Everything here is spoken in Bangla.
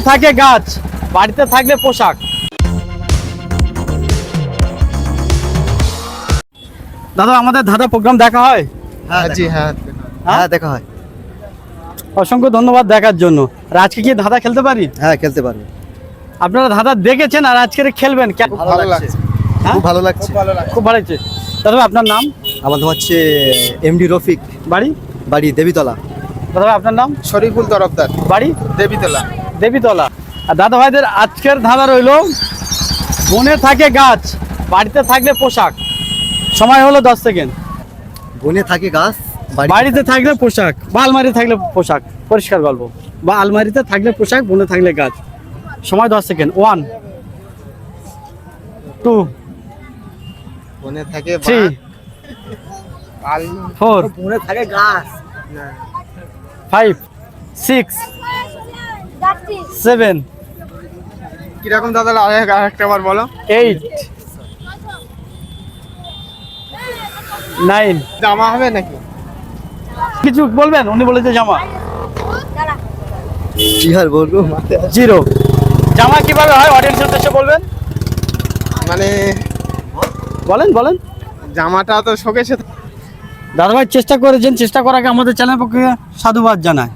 থাকে গাছ, বাড়িতে থাকলে পোশাক। দাদা আমাদের ধাঁধা প্রোগ্রাম দেখা হয়? জি হ্যাঁ, হ্যাঁ দেখা হয়। অসংখ্য ধন্যবাদ দেখার জন্য। আর আজকে কি ধাঁধা খেলতে পারি? হ্যাঁ, খেলতে পারবে। আপনারা ধাঁধা দেখেছেন আর আজকে খেলবেন, ভালো লাগছে, হ্যাঁ? খুব ভালো লাগছে। খুব ভালো লাগছে। দাদা আপনার নাম? আমার নাম হচ্ছে এমডি রফিক, বাড়ি? বাড়ি দেবীতলা। দাদা আপনার নাম? শরীফুল তরফদার, বাড়ি? দেবীতলা। দেবীতলা। আর দাদা ভাইদের আজকের ধাঁধা রইল, বনে থাকে গাছ, বাড়িতে থাকলে পোশাক। সময় হলো 10 সেকেন্ড। বনে থাকে গাছ, বাড়িতে থাকলে পোশাক বা আলমারি থাকলে পোশাক, পরিষ্কার গল্প। বা আলমারিতে থাকলে পোশাক, বনে থাকলে গাছ। সময় 10 সেকেন্ড। 1 2 বনে থাকে 3 4 বনে থাকে গাছ। 5 6 7 কিরকম দাদা? আরেকটা বার বলো। 8 9 জামা হবে নাকি? কিছু বলবেন? উনি বলেছে জামা। কি আর বলবো, 0। জামা কিভাবে হয় অডিয়েন্সের উদ্দেশ্যে বলবেন? মানে বলেন বলেন। জামাটা তো শোকেছে। দাদাভাই চেষ্টা করেছেন, চেষ্টা করাকে আমাদের চ্যানেল পক্ষে সাধুবাদ জানায়।